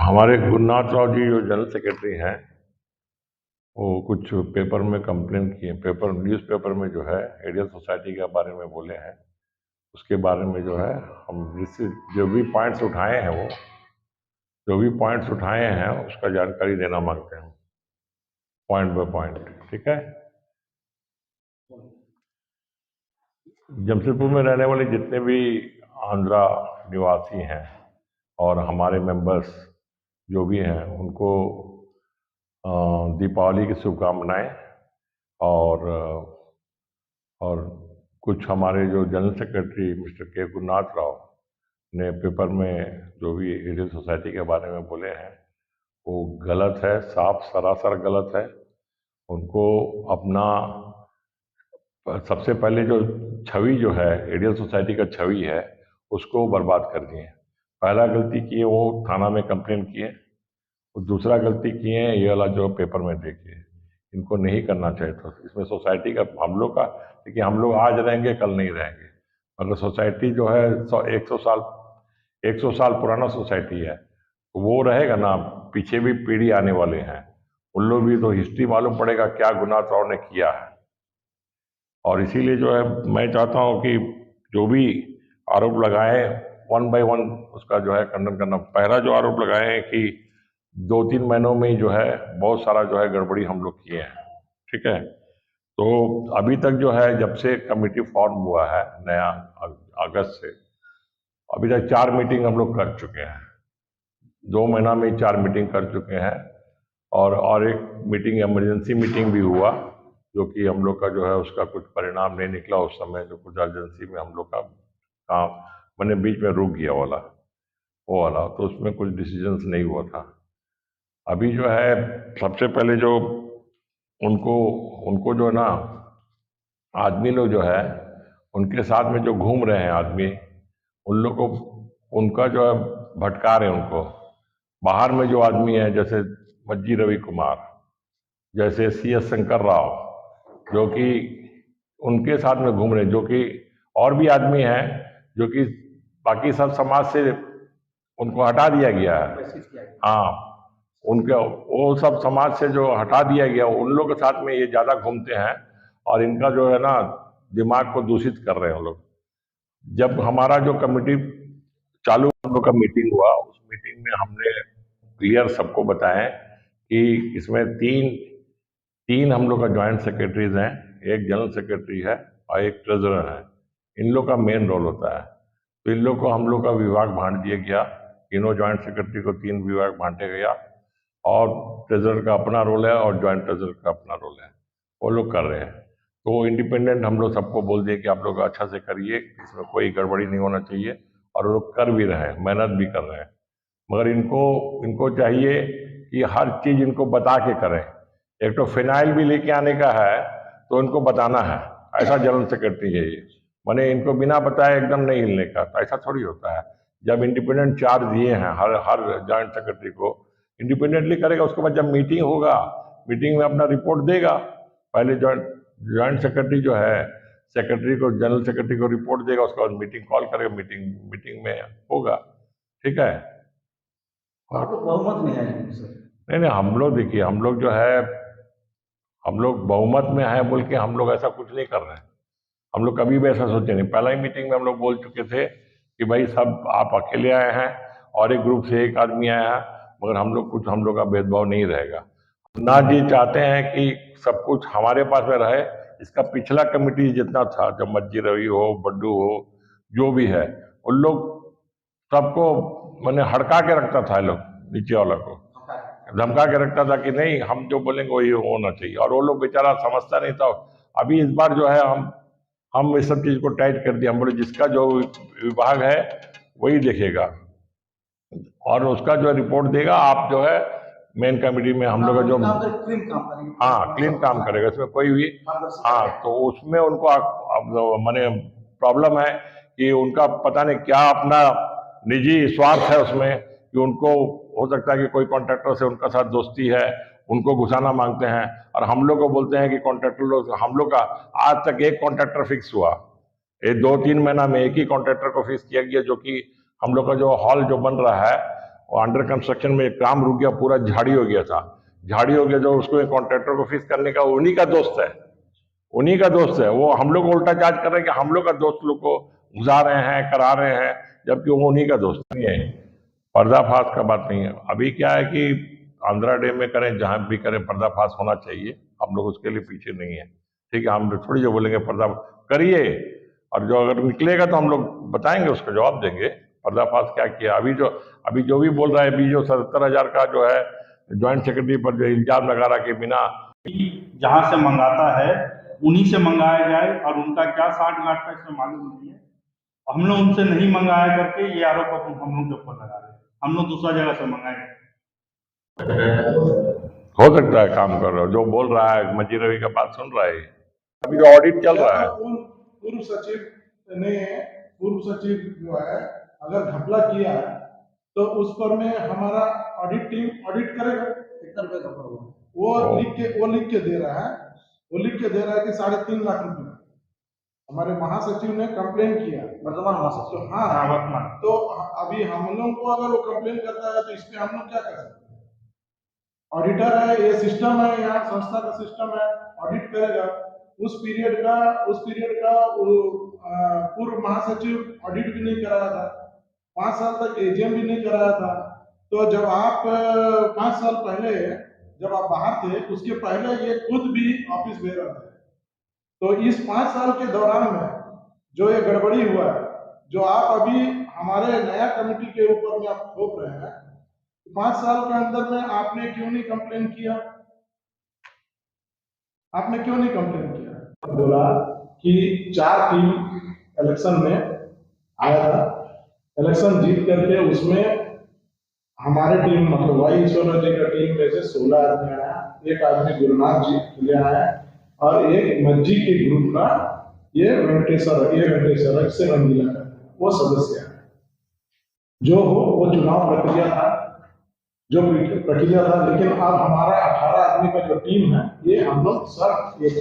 हमारे गुरुनाथ राव जी जो general secretary हैं, वो कुछ पेपर में कंप्लेन किए, न्यूज़पेपर में जो है एडियल सोसाइटी के बारे में बोले हैं। उसके बारे में जो है हम जो भी पॉइंट्स उठाए हैं, उसका जानकारी देना मांगते हैं, पॉइंट बाय पॉइंट। ठीक है। जमशेदपुर में रहने वाले जितने भी आंध्रा निवासी हैं और हमारे मेंबर्स जो भी हैं, उनको दीपावली की शुभकामनाएं। और और कुछ हमारे जो जनरल सेक्रेटरी मिस्टर के गुरुनाथ राव ने पेपर में जो भी एडियल सोसाइटी के बारे में बोले हैं, वो गलत है, साफ सरासर गलत है। उनको अपना सबसे पहले जो छवि जो है, एडियल सोसाइटी का छवि है, उसको बर्बाद कर दिए। पहला गलती किए वो थाना में कंप्लेन किए, और दूसरा गलती किए हैं ये वाला जो पेपर में देखिए। इनको नहीं करना चाहिए था। इसमें सोसाइटी का हम लोग का, देखिए हम लोग आज रहेंगे कल नहीं रहेंगे, मगर सोसाइटी जो है 100 साल पुराना सोसाइटी है, तो वो रहेगा ना। पीछे भी पीढ़ी आने वाले हैं, उन लोग भी तो हिस्ट्री मालूम पड़ेगा क्या गुरुनाथ राव ने किया है। और इसीलिए जो है मैं चाहता हूँ कि जो भी आरोप लगाए, वन बाय वन उसका जो है खंडन करना। पहला जो आरोप लगाए हैं कि 2-3 महीनों में ही जो है बहुत सारा जो है गड़बड़ी हम लोग किए हैं। ठीक है। तो अभी तक जो है जब से कमेटी फॉर्म हुआ है नया अगस्त से, अभी तक 4 मीटिंग हम लोग कर चुके हैं। 2 महीना में 4 मीटिंग कर चुके हैं। और एक मीटिंग, इमरजेंसी मीटिंग भी हुआ, जो कि हम लोग का जो है उसका कुछ परिणाम नहीं निकला। उस समय जो कुछ अर्जेंसी में हम लोग का काम मैंने बीच में रुक गया वाला, वो वाला, तो उसमें कुछ डिसीजंस नहीं हुआ था। अभी जो है सबसे पहले जो उनको उनको जो है ना, आदमी लोग जो है उनके साथ में जो घूम रहे हैं आदमी, उन लोग को उनका जो है भटका रहे हैं उनको। बाहर में जो आदमी है, जैसे मज्जी रवि कुमार, जैसे CS शंकर राव, जो कि उनके साथ में घूम रहे हैं, जो कि और भी आदमी हैं जो कि बाकी सब समाज से उनको हटा दिया गया है। हाँ, उनके वो सब समाज से जो हटा दिया गया, उन लोग के साथ में ये ज़्यादा घूमते हैं और इनका जो है ना दिमाग को दूषित कर रहे हैं वो लोग। जब हमारा जो कमेटी चालू हम लोग का मीटिंग हुआ, उस मीटिंग में हमने क्लियर सबको बताएं कि इसमें तीन हम लोग का ज्वाइंट सेक्रेटरीज हैं, एक जनरल सेक्रेटरी है और एक ट्रेजरर है। इन लोग का मेन रोल होता है। तो इन लोग को हम लोग का विभाग बांट दिया गया। तीनों ज्वाइंट सेक्रेटरी को 3 विभाग बांटे गया, और ट्रेजरर का अपना रोल है और ज्वाइंट ट्रेजरर का अपना रोल है। वो लोग कर रहे हैं। तो इंडिपेंडेंट हम लोग सबको बोल दिए कि आप लोग अच्छा से करिए, इसमें कोई गड़बड़ी नहीं होना चाहिए। और वो लोग कर भी रहे हैं, मेहनत भी कर रहे हैं। मगर इनको चाहिए कि हर चीज़ इनको बता के करें। एक तो फिनाइल भी लेके आने का है तो इनको बताना है, ऐसा जनरल सेक्रेटरी है ये। मैंने इनको बिना बताए एकदम नहीं हिलने का, तो ऐसा थोड़ी होता है। जब इंडिपेंडेंट चार्ज दिए हैं हर हर ज्वाइंट सेक्रेटरी को, इंडिपेंडेंटली करेगा। उसके बाद जब मीटिंग होगा, मीटिंग में अपना रिपोर्ट देगा। पहले ज्वाइंट सेक्रेटरी जो है सेक्रेटरी को, जनरल सेक्रेटरी को रिपोर्ट देगा, उसके बाद मीटिंग कॉल करेगा, मीटिंग में होगा। ठीक है। आप लोग बहुमत में है सर? नहीं, हम लोग देखिए, हम लोग जो है हम लोग बहुमत में है बोल के हम लोग ऐसा कुछ नहीं कर रहे हैं। हम लोग कभी भी ऐसा सोचे नहीं। पहला ही मीटिंग में हम लोग बोल चुके थे कि भाई सब आप अकेले आए हैं और एक ग्रुप से एक आदमी आया है, मगर हम लोग का भेदभाव नहीं रहेगा ना जी। चाहते हैं कि सब कुछ हमारे पास में रहे। इसका पिछला कमेटी जितना था, जब मज्जी रवि हो, बड्डू हो, जो भी है, उन लोग सबको मैंने हड़का के रखता था। लोग नीचे वाला को धमका के रखता था कि नहीं, हम जो बोलेंगे वही होना चाहिए, और वो लोग बेचारा समझता नहीं था। अभी इस बार जो है हम इस सब चीज को टाइट कर दिया। हम बोले जिसका जो विभाग है वही देखेगा और उसका जो रिपोर्ट देगा। आप जो है मेन कमेटी में हम लोग का जो क्लीन काम करेगा, इसमें कोई भी तो उसमें उनको माने प्रॉब्लम है कि उनका पता नहीं क्या अपना निजी स्वार्थ है उसमें, कि उनको हो सकता है कि कोई कॉन्ट्रैक्टर से उनका साथ दोस्ती है, उनको घुसाना मांगते हैं। और हम लोग को बोलते हैं कि कॉन्ट्रैक्टर लोग, हम लोग का आज तक एक कॉन्ट्रैक्टर फिक्स हुआ, ये 2-3 महीना में एक ही कॉन्ट्रैक्टर को फिक्स किया गया, जो कि हम लोग का जो हॉल जो बन रहा है वो अंडर कंस्ट्रक्शन में काम रुक गया, पूरा झाड़ी हो गया था। झाड़ी हो गया, जो उसको कॉन्ट्रैक्टर को फिक्स करने का उन्हीं का दोस्त है, उन्हीं का दोस्त है। वो हम लोग को उल्टा चार्ज कर रहे हैं कि हम लोग का दोस्त लोग को घुसा रहे हैं, करा रहे हैं, जबकि वो उन्हीं का दोस्त नहीं है। पर्दाफाश का बात नहीं है। अभी क्या है कि आंध्रा डे में करें, जहां भी करें, पर्दाफाश होना चाहिए। हम लोग उसके लिए पीछे नहीं है, ठीक है। हम थोड़ी जो बोलेंगे पर्दा करिए, और जो अगर निकलेगा तो हम लोग बताएंगे, उसका जवाब देंगे पर्दाफाश क्या किया। अभी जो भी बोल रहा है, अभी जो 77,000 का जो है ज्वाइंट सेक्रेटरी पर जो इल्जाम लगा रहा कि बिना जहां से मंगाता है उन्हीं से मंगाया जाए, और उनका क्या साठ गांठ का इसमें मालूम नहीं है। हम लोग उनसे नहीं मंगाया करके ये आरोप हम लोग के ऊपर लगा रहे हैं। हम लोग दूसरा जगह से मंगाए। हो सकता है काम कर रहा हो, जो बोल रहा है मंजी रवि का बात सुन रहा है। अभी जो ऑडिट चल रहा है, पूर्व सचिव जो है अगर घपला किया है तो उस पर में हमारा ऑडिट टीम ऑडिट करेगा। कितना रुपए का हुआ? वो लिख के दे रहा है, कि 3.5 लाख रुपए। हमारे महासचिव ने कंप्लेन किया, वर्तमान महासचिव। हाँ वर्तमान। तो अभी हम लोग को अगर वो कंप्लेन करता है तो इस पे हम लोग क्या कर सकते हैं? ऑडिटर है, ये सिस्टम है, यहाँ संस्था का सिस्टम है, ऑडिट करेगा। उस पीरियड का पूर्व महासचिव ऑडिट भी नहीं कराया था, 5 साल तक एजीएम भी नहीं कराया था। तो जब आप 5 साल पहले जब आप बाहर थे, उसके पहले ये खुद भी ऑफिस बेरर थे। तो इस 5 साल के दौरान में जो ये गड़बड़ी हुआ है, जो आप अभी हमारे नया कमेटी के ऊपर में आप थोप रहे हैं, 5 साल के अंदर में आपने क्यों नहीं कंप्लेन किया? आपने क्यों नहीं कंप्लेन किया? बोला कि 4 टीम इलेक्शन में आया था, इलेक्शन जीत करके उसमें हमारे टीम मतलब वाई ईश्वर जी का टीम में से 16 आदमी आया, एक आदमी गुरुनाथ जी ले आया, और एक मज्जी के ग्रुप का ये वेंकटेश्वर से रंगीला का वो सदस्य है। जो हो वो चुनाव प्रक्रिया था, लेकिन अब हमारा 18 आदमी का जो टीम है, ये हम लोग सब एक,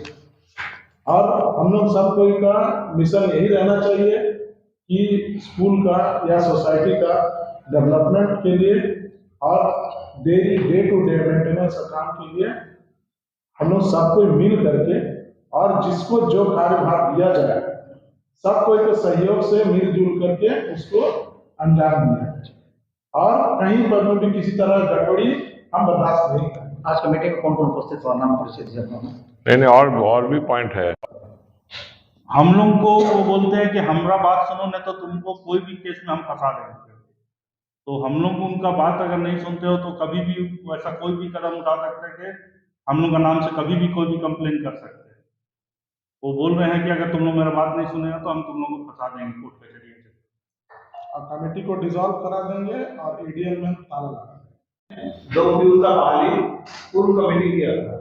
और हम लोग सब कोई का मिशन यही रहना चाहिए कि स्कूल का या सोसाइटी का डेवलपमेंट के लिए और डे टू डे मेंटेनेंस काम के लिए हम लोग सब कोई मिल करके, और जिसको जो कार्यभार दिया जाए सब कोई के सहयोग से मिलजुल करके उसको अंजाम दिया, और कहीं पर भी किसी तरह गड़बड़ी हम बर्दाश्त नहीं करें। आज कमेटी में कौन उपस्थित हुआ? नाम परिचय नहीं, और भी पॉइंट है। हम लोग को वो बोलते हैं कि हमारा बात सुनो, नहीं तो तुमको कोई भी केस में हम फंसा देंगे। तो हम लोग उनका बात अगर नहीं सुनते हो तो कभी भी वैसा कोई भी कदम उठा सकते हैं कि हम लोग का नाम से कभी भी कोई भी कंप्लेन कर सकते हैं। वो बोल रहे हैं कि अगर तुम लोग मेरा बात नहीं सुनेगा तो हम तुम लोगों को फंसा देंगे कोर्ट कचहरी से, और कमेटी को डिसॉल्व करा देंगे और ईडीएल में ताला लगा देंगे। जो फ्यूल का बहाली पूर्व कमेटी किया था,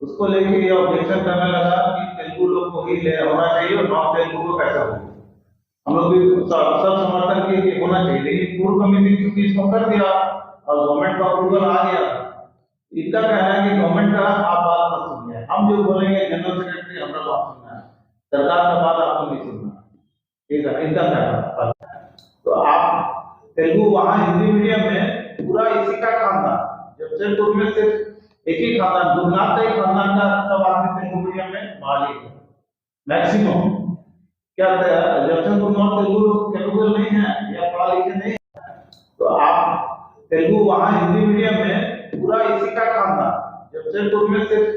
उसको लेके ये ऑब्जेक्शन करने लगा कि तेलुगु लोग को ही ले होना चाहिए और नॉन तेलुगु को कैसा हो। हम लोग भी सब समर्थन किए कि होना चाहिए, लेकिन पूर्व कमेटी चूंकि इसको कर दिया और गवर्नमेंट का अप्रूवल आ गया, इनका कहना है कि गवर्नमेंट का आप बात मत सुनिए, हम जो बोलेंगे जनरल सेक्रेटरी हमारा बात सुनना है, सरकार का बात आपको नहीं सुनना, ठीक है, इनका कहना। तो आप तेलुगु वहाँ हिंदी मीडियम में पूरा इसी का खानदान, जब जबलपुर में सिर्फ एक ही खानदान, गुजरात का ही खानदान का सब आदमी तेलुगु मीडियम में बहाली है मैक्सिमम। क्या जबलपुर नॉर्थ तेलुगु नहीं है या पढ़ा लिखे नहीं है, तो आप तेलुगु वहाँ हिंदी मीडियम में पूरा इसी का खानदान, जब जबलपुर में सिर्फ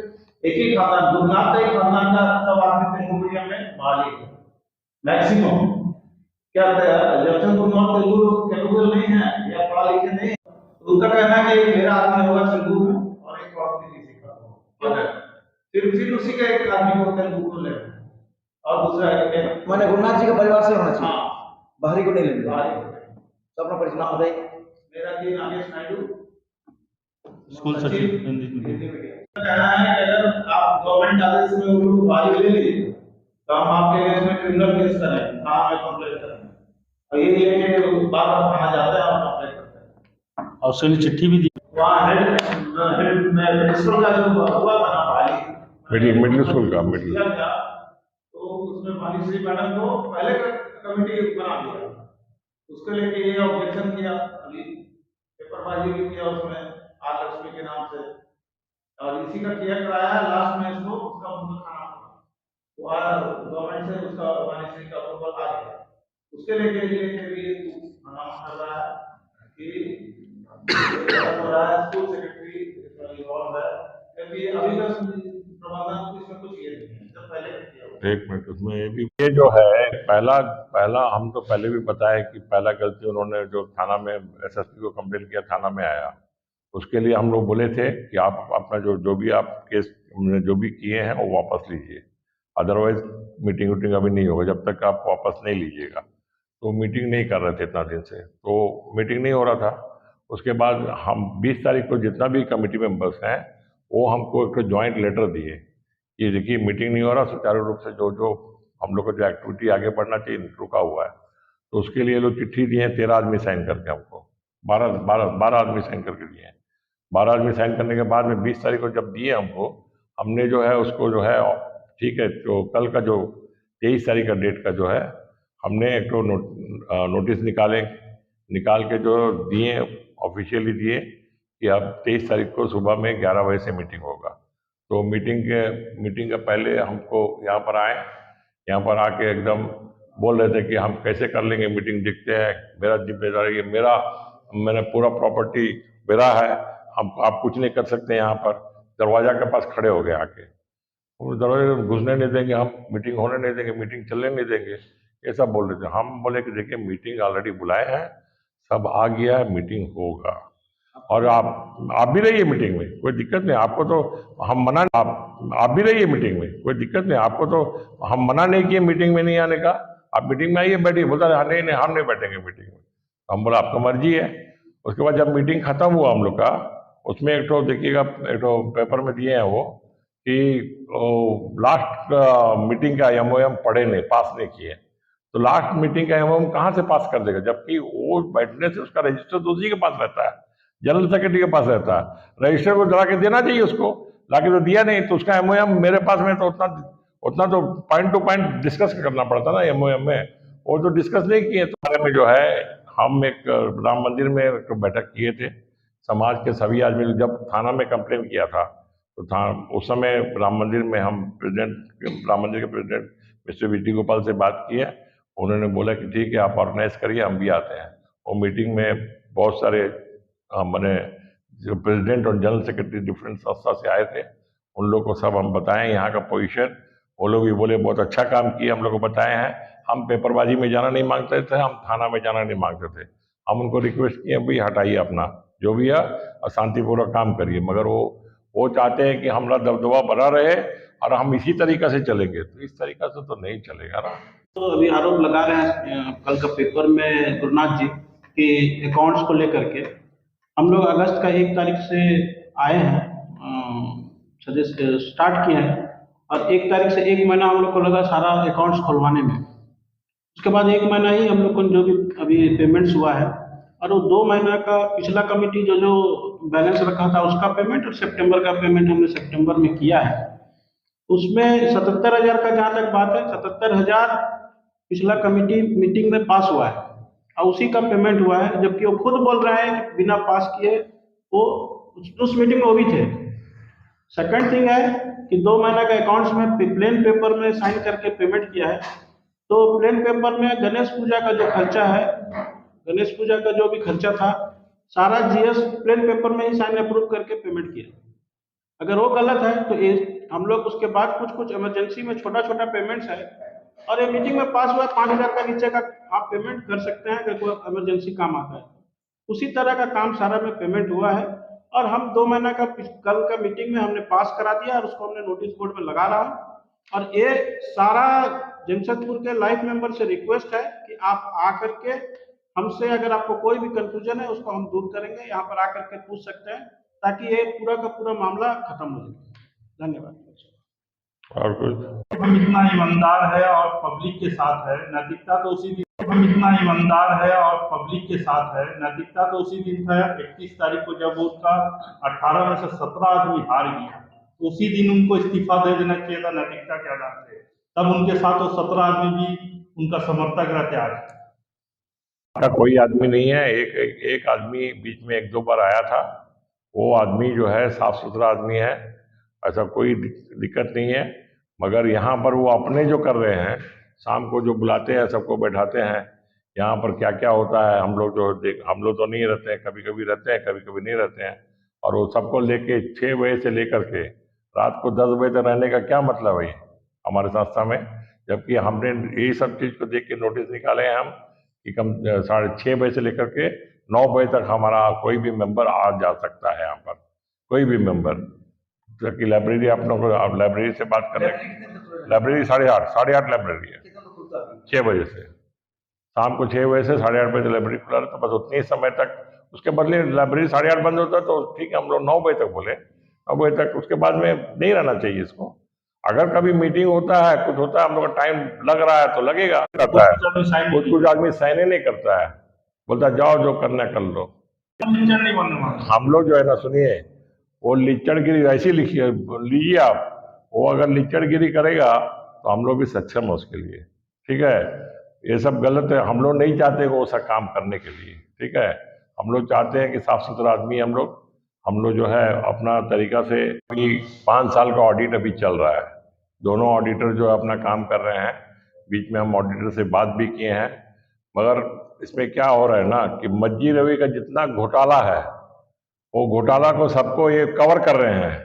एक ही खानदान, गुजरात का ही खानदान का सब आदमी तेलुगु मीडियम में बहाली है मैक्सिमम। क्या जबलपुर नॉर्थ तेलुगु नहीं है या पढ़ा लिखे नहीं है, तो उनका कहना है कि मेरा आदमी होगा तेलुगु में और एक आदमी किसी का होगा, सिर्फ उसी का एक आदमी को तेलुगु को लेना और दूसरा माने गुरुनाथ जी के परिवार से होना चाहिए। हाँ, बाहरी को नहीं लेंगे। तो अपना परिचय नाम बताइए। मेरा जी नागेश नायडू, स्कूल सचिव हिंदी मीडियम। कहना है कि अगर आप गवर्नमेंट आदेश में उनको बाहरी ले लीजिए तो हम आपके केस में क्रिमिनल केस करें, हाँ में कंप्लेंट करें, और ये लेके बार बार थाना जाते हैं और कंप्लेंट करते हैं, और उसके लिए चिट्ठी भी दी। वहाँ हेड प्रिंसिपल का जो हुआ बना बाली मिडिल स्कूल का मिडिल, तो उसमें मालीश्री मैडम को पहले कमेटी बना दिया, उसके लेके ये ऑब्जेक्शन किया, अभी पेपरबाजी भी किया उसमें आर लक्ष्मी के नाम से, और इसी का क्लियर कराया। लास्ट में इसको उसका मुंह खाना पड़ा, वो गवर्नमेंट से उसका मॉनिटरिंग का अप्रूवल आ गया। उसके लेके भी हंगामा कर रहा है कि हो रहा है, स्कूल सेक्रेटरी इन्वॉल्व है, क्योंकि अभी तक प्रबंधन इसमें कुछ ये नहीं है जब पहले किया हुआ। एक मिनट, उसमें ये जो है पहला हम तो पहले भी बताया कि पहला गलती उन्होंने जो थाना में एसएसपी को कंप्लेन किया, थाना में आया, उसके लिए हम लोग बोले थे कि आप अपना जो भी आप केस जो भी किए हैं वो वापस लीजिए, अदरवाइज मीटिंग वीटिंग अभी नहीं होगा जब तक आप वापस नहीं लीजिएगा। तो मीटिंग नहीं कर रहे थे इतना दिन से, तो मीटिंग नहीं हो रहा था। उसके बाद हम 20 तारीख को जितना भी कमेटी मेंबर्स हैं वो हमको एक ज्वाइंट लेटर दिए कि देखिए मीटिंग नहीं हो रहा, सुचारू रूप से जो हम लोग का जो एक्टिविटी आगे बढ़ना चाहिए रुका हुआ है। तो उसके लिए लोग चिट्ठी दिए हैं, 13 आदमी साइन करके हमको, 12 आदमी साइन करके दिए हैं। 12 आदमी साइन करने के बाद में 20 तारीख को जब दिए हमको, हमने जो है उसको जो है ठीक है, तो कल का जो 23 तारीख का डेट का जो है हमने एक तो नोटिस निकाल के जो दिए, ऑफिशियली दिए कि अब 23 तारीख को सुबह में 11 बजे से मीटिंग होगा। तो मीटिंग का पहले हमको यहाँ पर आए, यहाँ पर आके एकदम बोल रहे थे कि हम कैसे कर लेंगे मीटिंग, देखते हैं, मेरा जिम्मेदारी है, मैंने पूरा प्रॉपर्टी मेरा है, आप कुछ नहीं कर सकते। यहाँ पर दरवाजा के पास खड़े हो गए आके, वो दरवाजे में घुसने नहीं देंगे, हम मीटिंग होने नहीं देंगे, मीटिंग चलने नहीं देंगे, ऐसा बोल रहे थे। हम बोले कि देखिए मीटिंग ऑलरेडी बुलाए हैं, सब आ गया है, मीटिंग होगा, और आप भी रहिए मीटिंग में, कोई दिक्कत नहीं, आपको तो हम मना, आप भी रहिए मीटिंग में, कोई दिक्कत नहीं, आपको तो हम मना नहीं किए मीटिंग में नहीं आने का, आप मीटिंग में आइए, बैठिए। बोलता नहीं नहीं हम नहीं बैठेंगे मीटिंग में। हम बोला आपका मर्जी है। उसके बाद जब मीटिंग खत्म हुआ हम लोग का, उसमें एक तो देखिएगा, एक तो पेपर में दिए हैं वो कि लास्ट मीटिंग का MOM पढ़े नहीं, पास नहीं किए। तो लास्ट मीटिंग का MOM कहाँ से पास कर देगा, जबकि वो बैठने से उसका रजिस्टर तो उसी के पास रहता है, जनरल सेक्रेटरी के पास रहता है। रजिस्टर को जला के देना चाहिए उसको, लाके तो दिया नहीं, तो उसका MOM मेरे पास में, तो उतना तो पॉइंट टू पॉइंट डिस्कस करना पड़ता ना MOM में, वो तो डिस्कस नहीं किए। तो बारे में जो है हम एक राम मंदिर में एक बैठक किए थे, समाज के सभी आदमी, जब थाना में कंप्लेन किया था तो उस समय राम मंदिर में हम राम मंदिर के प्रेसिडेंट मिस्टर VT गोपाल से बात किए, उन्होंने बोला कि ठीक है आप ऑर्गेनाइज करिए, हम भी आते हैं। वो मीटिंग में बहुत सारे मैंने जो प्रेसिडेंट और जनरल सेक्रेटरी डिफरेंट संस्था से आए थे, उन लोग को सब हम बताएं यहाँ का पोजीशन। वो लोग भी बोले बहुत अच्छा काम किए, हम लोग को बताए हैं। हम पेपरबाजी में जाना नहीं मांगते थे, हम थाना में जाना नहीं मांगते थे। हम उनको रिक्वेस्ट किए भाई हटाइए अपना जो भी है और शांतिपूर्वक काम करिए, मगर वो चाहते हैं कि हमारा दबदबा बना रहे और हम इसी तरीक़े से चलेंगे, तो इस तरीक़े से तो नहीं चलेगा ना। तो अभी आरोप लगा रहे हैं कल का पेपर में गुरुनाथ जी कि अकाउंट्स को लेकर के हम लोग अगस्त का 1 तारीख से आए हैं, सजेस्ट स्टार्ट किए हैं, और 1 तारीख से 1 महीना हम लोग को लगा सारा अकाउंट्स खुलवाने में। उसके बाद 1 महीना ही हम लोग को जो भी अभी पेमेंट्स हुआ है, और वो 2 महीना का पिछला कमिटी जो बैलेंस रखा था उसका पेमेंट, और सितंबर का पेमेंट हमने सितंबर में किया है। उसमें 77,000 का जहाँ तक बात है, 77,000 पिछला कमिटी मीटिंग में पास हुआ है और उसी का पेमेंट हुआ है, जबकि वो खुद बोल रहे हैं कि बिना पास किए वो उस मीटिंग में वो भी थे। सेकंड थिंग है कि 2 महीना का अकाउंट्स में प्लेन पेपर में साइन करके पेमेंट किया है। तो प्लेन पेपर में गणेश पूजा का जो खर्चा है, गणेश पूजा का जो भी खर्चा था, सारा GS प्लेन पेपर में ही साइन अप्रूव करके पेमेंट किया। अगर वो गलत है तो हम लोग उसके बाद कुछ इमरजेंसी में छोटा पेमेंट्स है, और ये मीटिंग में पास हुआ 5,000 का नीचे का आप पेमेंट कर सकते हैं अगर कोई इमरजेंसी काम आता है। उसी तरह का काम सारा में पेमेंट हुआ है, और हम 2 महीना का कल का मीटिंग में हमने पास करा दिया और उसको हमने नोटिस बोर्ड में लगा रहा हूँ। और ये सारा जमशेदपुर के लाइफ मेंबर से रिक्वेस्ट है कि आप आकर के हमसे, अगर आपको कोई भी कंफ्यूजन है उसको हम दूर करेंगे, यहाँ पर आकर के पूछ सकते हैं, ताकि ये पूरा का पूरा मामला खत्म हो जाए। धन्यवाद। और कुछ हम इतना ईमानदार है और पब्लिक के साथ है, नैतिकता तो उसी दिन हम इतना ईमानदार है और पब्लिक के साथ है, नैतिकता तो उसी दिन था 31 तारीख को, जब उनका 18 में से 17 आदमी हार गया, उसी दिन उनको इस्तीफा दे देना चाहिए था नैतिकता के आधार पे। तब उनके साथ वो 17 आदमी भी उनका समर्थक रहते आज। का कोई आदमी नहीं है। एक आदमी बीच में एक दो बार आया था, वो आदमी जो है साफ सुथरा आदमी है, ऐसा कोई दिक्कत नहीं है। मगर यहाँ पर वो अपने जो कर रहे हैं, शाम को जो बुलाते हैं सबको बैठाते हैं, यहाँ पर क्या क्या होता है हम लोग जो हम लोग तो नहीं रहते हैं, कभी कभी रहते हैं कभी कभी नहीं रहते हैं। और वो सबको लेके 6 बजे से लेकर के रात को 10 बजे तक रहने का क्या मतलब है हमारे संस्था में? जबकि हमने यही सब चीज़ को देख के नोटिस निकाले हैं हम कि कम 6:30 बजे से लेकर के 9 बजे तक हमारा कोई भी मेंबर आ जा सकता है यहाँ पर, कोई भी मेंबर। जबकि लाइब्रेरी आप लोग आप लाइब्रेरी से बात कर रहे हैं, लाइब्रेरी 8:30 लाइब्रेरी है। 6 बजे से शाम को 6 बजे से 8:30 बजे लाइब्रेरी खुला रहता है, बस उतनी समय तक। उसके बदले लाइब्रेरी 8:30 बंद होता है तो ठीक है, हम लोग 9 बजे तक बोले, 9 बजे तक। उसके बाद में नहीं रहना चाहिए इसको। अगर कभी मीटिंग होता है, कुछ होता है, हम लोग का टाइम लग रहा है तो लगेगा, करता है। कुछ आदमी साइन ही नहीं करता है, बोलता जाओ जो करना कर लो। हम लोग जो है ना, सुनिए, वो लिचड़गिरी ऐसी लिखिए लीजिए आप, वो अगर लिचड़गिरी करेगा तो हम लोग भी सक्षम है उसके लिए, ठीक है। ये सब गलत है, हम लोग नहीं चाहते वो सब काम करने के लिए, ठीक है। हम लोग चाहते हैं कि साफ सुथरा आदमी हम लोग जो है अपना तरीका से। 5 साल का ऑडिट अभी चल रहा है, दोनों ऑडिटर जो है अपना काम कर रहे हैं। बीच में हम ऑडिटर से बात भी किए हैं, मगर इसमें क्या हो रहा है ना कि मज्जी रवि का जितना घोटाला है, वो घोटाला को सबको ये कवर कर रहे हैं,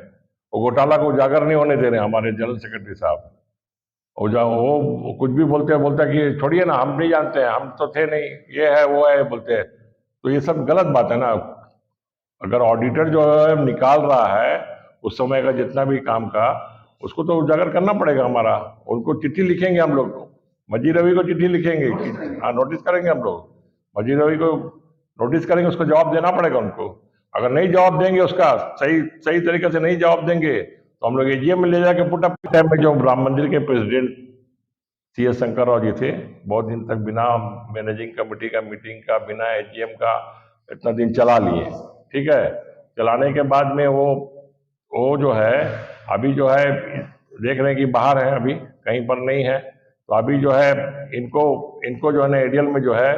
वो घोटाला को उजागर नहीं होने दे रहे हैं हमारे जनरल सेक्रेटरी साहब। वो कुछ भी बोलते हैं कि छोड़िए ना, हम नहीं जानते हैं, हम तो थे नहीं, ये है वो है बोलते हैं। तो ये सब गलत बात है ना। अगर ऑडिटर जो है निकाल रहा है उस समय का जितना भी काम का, उसको तो उजागर करना पड़ेगा हमारा। उनको चिट्ठी लिखेंगे हम लोग, मजी रवि को चिट्ठी लिखेंगे, हाँ नोटिस करेंगे हम लोग, मजी रवि को नोटिस करेंगे, उसको जवाब देना पड़ेगा उनको। अगर नहीं जवाब देंगे, उसका सही तरीके से नहीं जवाब देंगे, तो हम लोग एजीएम में ले जाके पुट अप टाइम में। जो राम मंदिर के प्रेसिडेंट CS शंकर राव जी थे, बहुत दिन तक बिना मैनेजिंग कमेटी का मीटिंग का, बिना एजीएम का इतना दिन चला लिए, ठीक है। चलाने के बाद में वो जो है अभी जो है देख रहे हैं कि बाहर है, अभी कहीं पर नहीं है। तो अभी जो है इनको जो है ना एडीएल में जो है,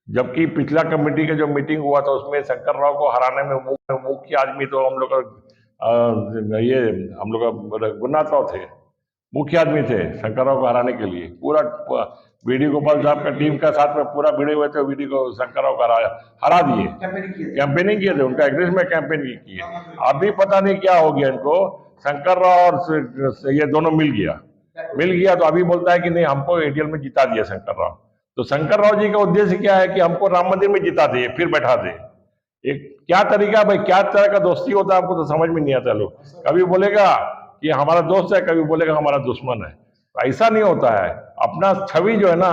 जबकि पिछला कमेटी का जो मीटिंग हुआ था उसमें शंकर राव को हराने में मुख्य आदमी तो हम लोग का ये हम लोग का गुरुनाथ राव थे, मुख्य आदमी थे शंकर राव को हराने के लिए। पूरा बीडी गोपाल साहब का टीम का साथ में पूरा भिड़े हुए थे, बीडी को शंकर राव का हरा दिए, कैंपेनिंग किए थे, उनका एग्रेस में कैंपेन किए। अभी पता नहीं क्या हो गया इनको, शंकर राव और ये दोनों मिल गया तो अभी बोलता है कि नहीं, हमको एडीएल में जिता दिया शंकर राव। तो शंकर राव जी का उद्देश्य क्या है कि हमको राम मंदिर में जिता दे, फिर बैठा दे। एक क्या तरीका भाई, क्या तरह का दोस्ती होता है, हमको तो समझ में नहीं आता। लोग कभी बोलेगा कि हमारा दोस्त है, कभी बोलेगा हमारा दुश्मन है। तो ऐसा नहीं होता है। अपना छवि जो है ना,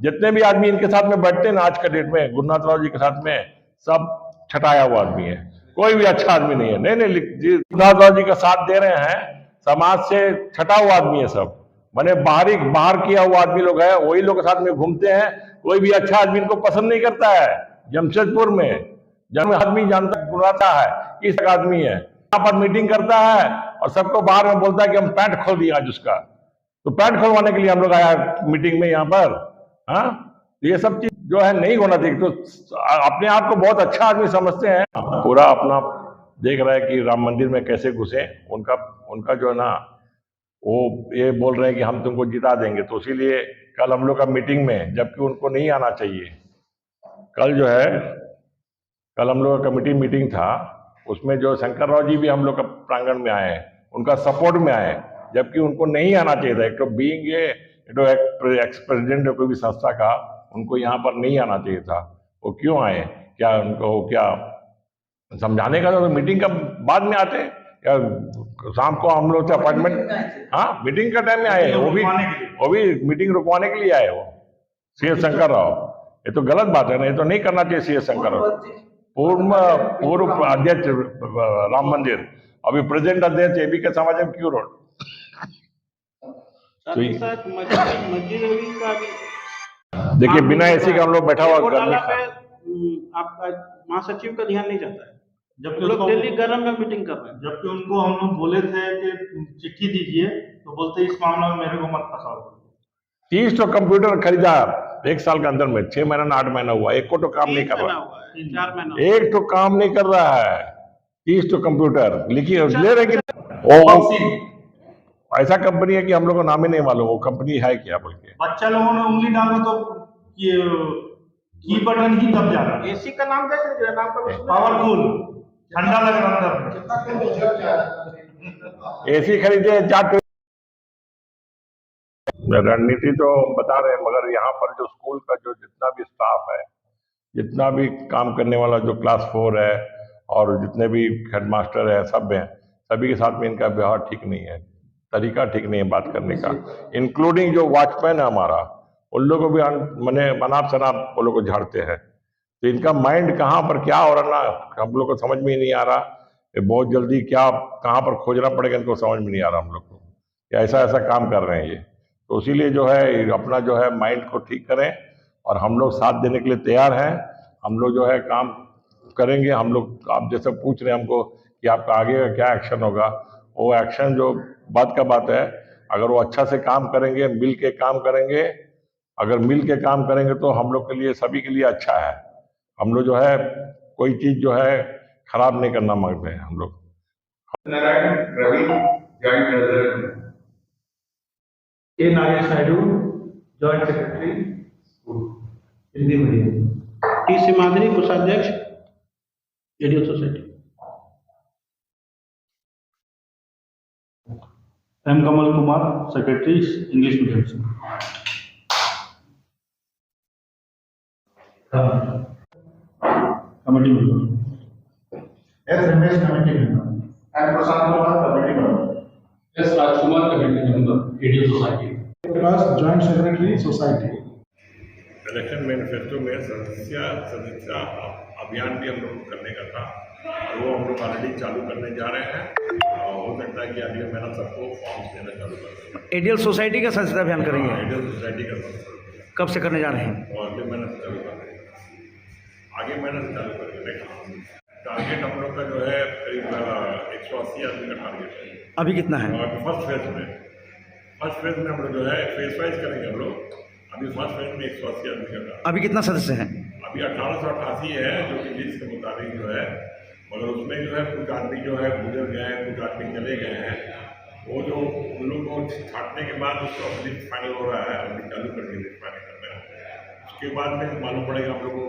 जितने भी आदमी इनके साथ में बैठते हैं ना आज के डेट में, गुरुनाथ राव जी के साथ में, सब छटाया हुआ आदमी है, कोई भी अच्छा आदमी नहीं है। नहीं गुरुनाथ राव जी का साथ दे रहे हैं, समाज से छटा हुआ आदमी है सब, मैंने बाहर किया हुआ आदमी लोग है, वही लोग के साथ में घूमते हैं। कोई भी अच्छा आदमी इनको पसंद नहीं करता है। जमशेदपुर में जब आदमी जानता बुलाता है किस आदमी है, यहाँ पर मीटिंग करता है और सबको बाहर में बोलता है कि हम पैंट खोल दिया आज उसका। तो पैंट खोलवाने के लिए हम लोग आया मीटिंग में यहाँ पर। हाँ, ये सब चीज जो है नहीं होना चाहिए। तो अपने आप को बहुत अच्छा आदमी समझते हैं, पूरा अपना देख रहा है कि राम मंदिर में कैसे घुसे। उनका जो है ना, वो ये बोल रहे हैं कि हम तुमको जिता देंगे। तो इसीलिए कल हम लोग का मीटिंग में, जबकि उनको नहीं आना चाहिए, कल हम लोग का कमेटी मीटिंग था, उसमें जो शंकर राव जी भी हम लोग का प्रांगण में आए, उनका सपोर्ट में आए, जबकि उनको नहीं आना चाहिए था। एक तो बीइंग एक्स प्रेसिडेंट कोई भी संस्था का, उनको यहाँ पर नहीं आना चाहिए था। वो क्यों आए? क्या उनको क्या समझाने का? तो मीटिंग का बाद में आते, या शाम को हम लोग से अपॉइंटमेंट, हाँ मीटिंग का टाइम में आए, वो भी मीटिंग रुकवाने के लिए आए वो CS शंकर राव। ये तो गलत बात है ना, ये तो नहीं करना चाहिए। CS शंकर राव पूर्व अध्यक्ष राम मंदिर, अभी प्रेजेंट अध्यक्ष एबी के समाज क्यों रोड। देखिए बिना एसी का हम लोग बैठा हुआ आपका महासचिव का ध्यान नहीं जाता है, जबकि लोग दिल्ली गर्म में मीटिंग कर रहे हैं। जबकि उनको हम लोग बोले थे कि चिट्ठी दीजिए, तो बोलते इस मामले में मेरे को मत फंसाओ। 30 तो कंप्यूटर खरीदा 1 साल के अंदर में 6 महीना ना 8 महीना हुआ, एक को तो काम नहीं कर रहा, 4 महीना एक तो काम नहीं कर रहा है, 30 तो कंप्यूटर लिखिए ले रहे कि वो ऐसा कंपनी है कि हम लोग को नाम ही नहीं मालूम वो कंपनी है क्या बोल के। बच्चा लोगों ने उंगली डाला तो ये की बटन ही दब जा रहा है। एसी का नाम देख लीजिए, नाम का कुछ पावरफुल, ठंडा लग रहा है। कितना कम रिजल्ट है? एसी खरीदे जाट रणनीति तो बता रहे हैं, मगर यहाँ पर जो स्कूल का जो जितना भी स्टाफ है, जितना भी काम करने वाला जो क्लास 4 है और जितने भी हेडमास्टर है सब हैं, सभी के साथ में इनका व्यवहार ठीक नहीं है, तरीका ठीक नहीं है बात करने का। इंक्लूडिंग जो वॉचमैन है हमारा, उन लोगों को भी मैंने अनाप शनाप वो लोग को झाड़ते हैं। तो इनका माइंड कहाँ पर क्या हो रहा ना हम लोग को समझ में ही नहीं आ रहा। ये बहुत जल्दी क्या कहाँ पर खोजना पड़ेगा इनको समझ में नहीं आ रहा हम लोग को, ऐसा ऐसा काम कर रहे हैं ये। तो इसीलिए जो है अपना जो है माइंड को ठीक करें और हम लोग साथ देने के लिए तैयार हैं। हम लोग जो है काम करेंगे। हम लोग आप जैसे पूछ रहे हैं हमको कि आपका आगे का क्या एक्शन होगा, वो एक्शन जो बात का बात है, अगर वो अच्छा से काम करेंगे, मिल के काम करेंगे, अगर मिल के काम करेंगे तो हम लोग के लिए सभी के लिए अच्छा है। हम लोग जो है कोई चीज़ जो है खराब नहीं करना मांगते हैं हम लोग। Narayan Ravi joint treasurer, A Nagesh Naidu joint secretary Hindi medium, T Simadhari कोषाध्यक्ष radio society, M Kamal Kumar secretary English medium से। Committee member S Ramesh committee member and Prashant Kumar committee member, S Rajkumar committee member radio society, plus joint secretary society. Election manifesto में सदस्यता अभियान भी हम लोग करने का था और वो हम लोग ऑलरेडी चालू करने जा रहे हैं। हो सकता है कि अगले महीना सबको फॉर्म्स देना चालू कर दें। एडीएल सोसाइटी का सदस्यता अभियान करेंगे? एडीएल सोसाइटी का सदस्यता कब से करने जा रहे हैं? और अगले महीने से चालू कर देंगे, आगे महीने से चालू करेंगे। टारगेट हम लोग का जो है करीब 180 आदमी का टारगेट है। अभी कितना है? और फर्स्ट फेज में हम लोग जो है फेज वाइज करेंगे हम लोग। अभी फर्स्ट फेज में 180 आदमी का टारगेट। अभी कितना सदस्य हैं? अभी 1888 है जो कि लिस्ट के मुताबिक जो है, मगर उसमें जो है कुछ आदमी जो है गुजर गए हैं, कुछ आदमी चले गए हैं। वो जो उन लोगों को छाटने के बाद उसका लिस्ट फाइनल हो रहा है, अभी चालू करके लिस्ट फाइनल करना है। उसके बाद में मालूम पड़ेगा हम लोग को।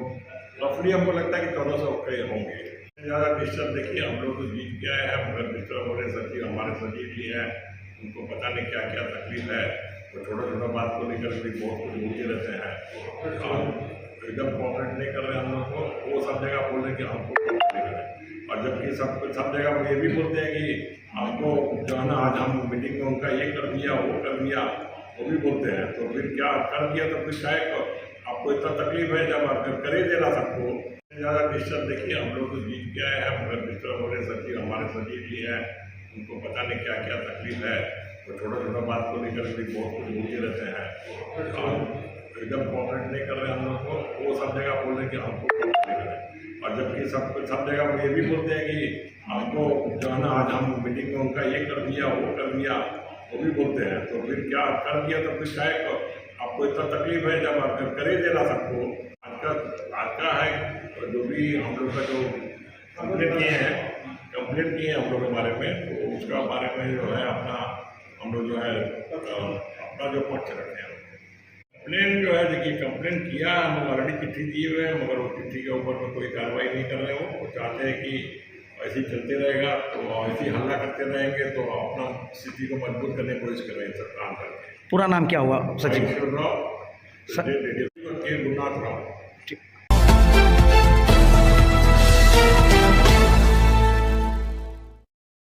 रफली हमको लगता है कि 1400 के होंगे। ज़्यादा डिस्टर्ब देखिए हम लोग तो जीत के आए हैं, मगर डिस्टर्ब हो रहे सचिव, हमारे सचिव भी हैं, उनको पता नहीं क्या क्या तकलीफ है। तो छोटा बात को लेकर भी बहुत कुछ बोलते रहते हैं और एकदम कोऑपरेट नहीं कर रहे हम लोग को। वो सब जगह बोल रहे कि हमको कोऑपरेट नहीं करें, और जबकि सब जगह वो ये भी बोलते हैं कि हमको जो है ना आज हम मीटिंग में उनका ये कर दिया वो कर दिया, वो भी बोलते हैं। तो फिर क्या कर दिया तो फिर शायद आपको इतना तकलीफ है जब आप कर ही देना सबको। ज़्यादा डिस्टर्ब देखिए हम लोग तो जीत के आए हैं, मगर डिस्टर्ब हो रहे सचिव, हमारे सचिव भी हैं, उनको पता नहीं क्या क्या तकलीफ है। तो छोटा बात को लेकर भी बहुत कुछ बोलते रहते हैं और एकदम कोऑपरेट नहीं कर रहे हम लोग को। वो सब जगह बोल रहे कि हमको कोऑपरेट नहीं करें, और जबकि सब जगह वो ये भी बोलते हैं कि हमको जो है ना आज हम मीटिंग में उनका ये कर दिया वो कर दिया, वो भी बोलते हैं। तो फिर क्या कर दिया तो फिर शायद आपको इतना तकलीफ है जब आप कर ही देना सबको। आज का है जो भी हम लोग का जो कंप्लेंट किए हैं हम लोग के बारे में, तो उसका बारे में जो है अपना हम लोग जो है अपना जो पक्ष रखते हैं। कंप्लेन जो है देखिए कंप्लेन किया हम लोग ऑलरेडी चिट्ठी दिए हुए हैं, मगर वो चिट्ठी के ऊपर में कोई कार्रवाई नहीं कर रहे हो। वो चाहते हैं कि ऐसे ही चलते रहेगा तो ऐसे ही हल्ला करते रहेंगे तो अपना स्थिति को मजबूत करने की कोशिश कर रहे हैं सब काम करके। पूरा नाम क्या हुआ सचिव? के गुरुनाथ राव।